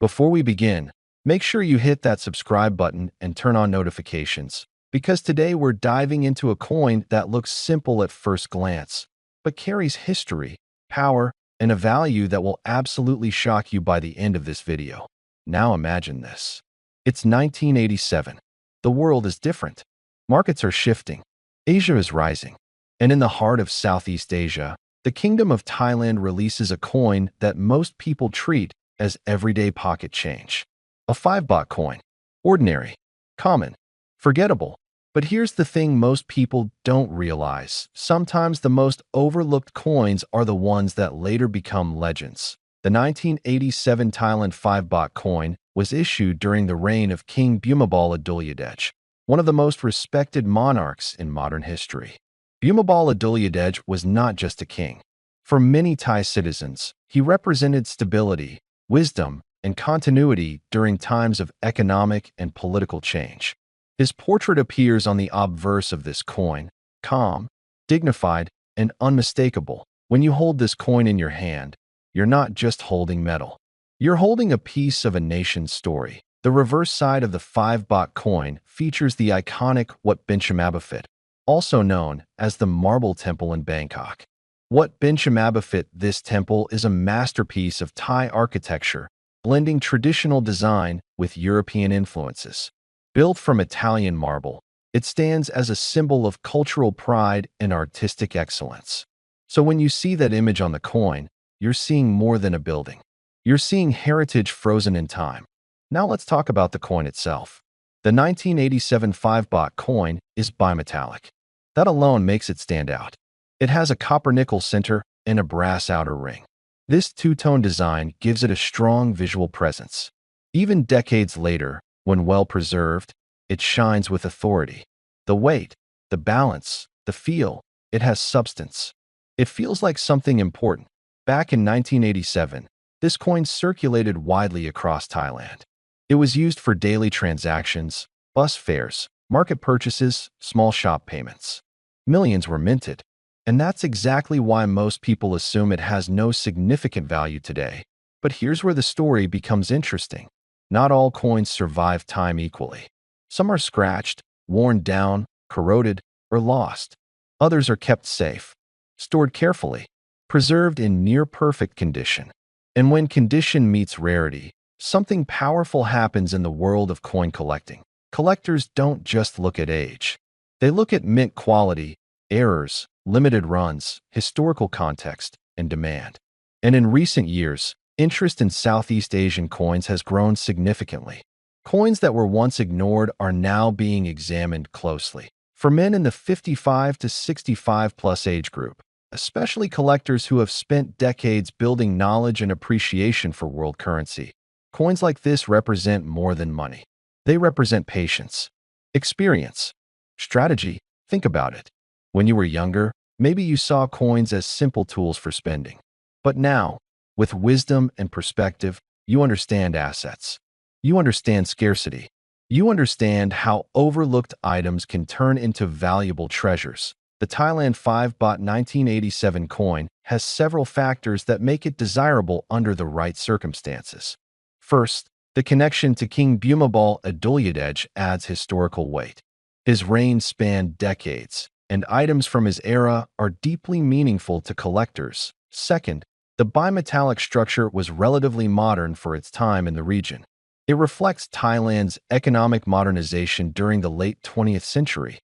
Before we begin, make sure you hit that subscribe button and turn on notifications, because today we're diving into a coin that looks simple at first glance, but carries history, power, and a value that will absolutely shock you by the end of this video. Now imagine this. It's 1987. The world is different. Markets are shifting. Asia is rising. And in the heart of Southeast Asia, the Kingdom of Thailand releases a coin that most people treat as everyday pocket change. A 5 baht coin. Ordinary, common, forgettable. But here's the thing most people don't realize. Sometimes the most overlooked coins are the ones that later become legends. The 1987 Thailand 5 baht coin was issued during the reign of King Bhumibol Adulyadej, one of the most respected monarchs in modern history. Bhumibol Adulyadej was not just a king. For many Thai citizens, he represented stability, wisdom, and continuity during times of economic and political change. His portrait appears on the obverse of this coin, calm, dignified, and unmistakable. When you hold this coin in your hand, you're not just holding metal. You're holding a piece of a nation's story. The reverse side of the 5 baht coin features the iconic Wat Binthamabafit, also known as the Marble Temple in Bangkok. Wat Binthamabafit, this temple is a masterpiece of Thai architecture, blending traditional design with European influences. Built from Italian marble, it stands as a symbol of cultural pride and artistic excellence. So when you see that image on the coin, you're seeing more than a building. You're seeing heritage frozen in time. Now let's talk about the coin itself. The 1987 5 baht coin is bimetallic. That alone makes it stand out. It has a copper-nickel center and a brass outer ring. This two-tone design gives it a strong visual presence. Even decades later, when well-preserved, it shines with authority. The weight, the balance, the feel, it has substance. It feels like something important. Back in 1987, this coin circulated widely across Thailand. It was used for daily transactions, bus fares, market purchases, small shop payments. Millions were minted. And that's exactly why most people assume it has no significant value today. But here's where the story becomes interesting. Not all coins survive time equally. Some are scratched, worn down, corroded, or lost. Others are kept safe, stored carefully, preserved in near-perfect condition. And when condition meets rarity, something powerful happens in the world of coin collecting. Collectors don't just look at age. They look at mint quality, errors, limited runs, historical context, and demand. And in recent years, interest in Southeast Asian coins has grown significantly. Coins that were once ignored are now being examined closely. For men in the 55 to 65 plus age group, especially collectors who have spent decades building knowledge and appreciation for world currency, coins like this represent more than money. They represent patience, experience, strategy. Think about it. When you were younger, maybe you saw coins as simple tools for spending. But now, with wisdom and perspective, you understand assets. You understand scarcity. You understand how overlooked items can turn into valuable treasures. The Thailand 5 baht 1987 coin has several factors that make it desirable under the right circumstances. First, the connection to King Bhumibol Adulyadej adds historical weight. His reign spanned decades, and items from his era are deeply meaningful to collectors. Second, the bimetallic structure was relatively modern for its time in the region. It reflects Thailand's economic modernization during the late 20th century.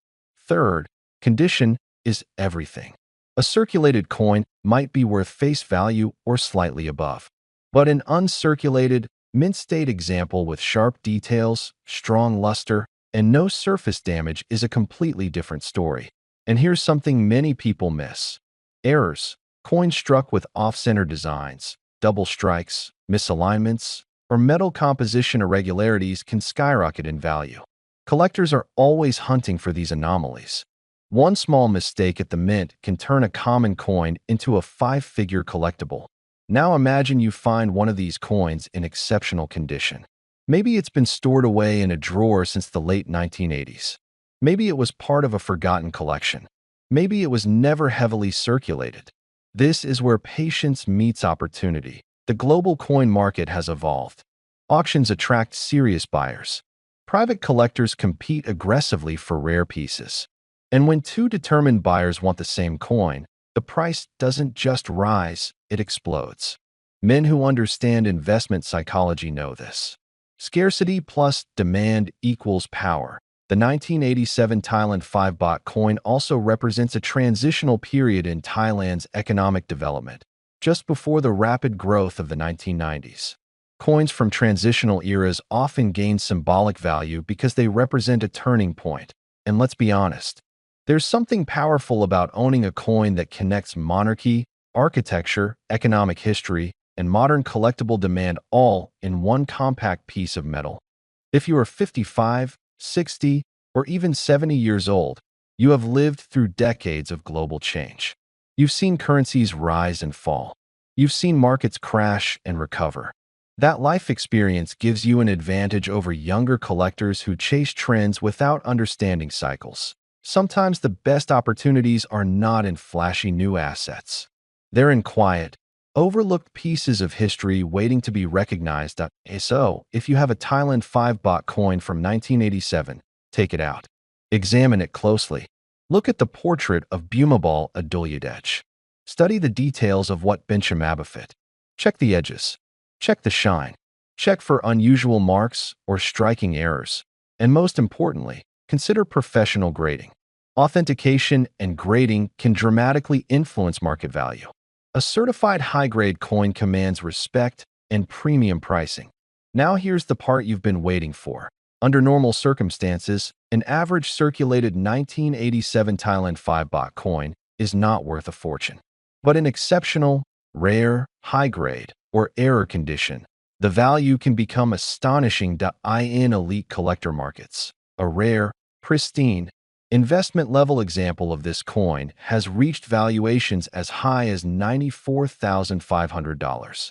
Third, condition is everything. A circulated coin might be worth face value or slightly above. But an uncirculated, mint-state example with sharp details, strong luster, and no surface damage is a completely different story. And here's something many people miss. Errors. Coins struck with off-center designs, double strikes, misalignments, or metal composition irregularities can skyrocket in value. Collectors are always hunting for these anomalies. One small mistake at the mint can turn a common coin into a 5-figure collectible. Now imagine you find one of these coins in exceptional condition. Maybe it's been stored away in a drawer since the late 1980s. Maybe it was part of a forgotten collection. Maybe it was never heavily circulated. This is where patience meets opportunity. The global coin market has evolved. Auctions attract serious buyers. Private collectors compete aggressively for rare pieces. And when two determined buyers want the same coin, the price doesn't just rise, it explodes. Men who understand investment psychology know this. Scarcity plus demand equals power. The 1987 Thailand 5 Baht coin also represents a transitional period in Thailand's economic development, just before the rapid growth of the 1990s. Coins from transitional eras often gain symbolic value because they represent a turning point. And let's be honest, there's something powerful about owning a coin that connects monarchy, architecture, economic history, and modern collectible demand all in one compact piece of metal. If you are 55, 60, or even 70 years old, you have lived through decades of global change. You've seen currencies rise and fall. You've seen markets crash and recover. That life experience gives you an advantage over younger collectors who chase trends without understanding cycles. Sometimes the best opportunities are not in flashy new assets. They're in quiet, overlooked pieces of history waiting to be recognized. So, if you have a Thailand 5 baht coin from 1987, take it out. Examine it closely. Look at the portrait of Bhumibol Adulyadej. Study the details of what Bhumibol. Check the edges. Check the shine. Check for unusual marks or striking errors. And most importantly, consider professional grading. Authentication and grading can dramatically influence market value. A certified high-grade coin commands respect and premium pricing. Now here's the part you've been waiting for. Under normal circumstances, an average circulated 1987 Thailand 5 baht coin is not worth a fortune. But in exceptional, rare, high-grade, or error condition, the value can become astonishing. In elite collector markets, a rare, pristine, investment-level example of this coin has reached valuations as high as $94,500.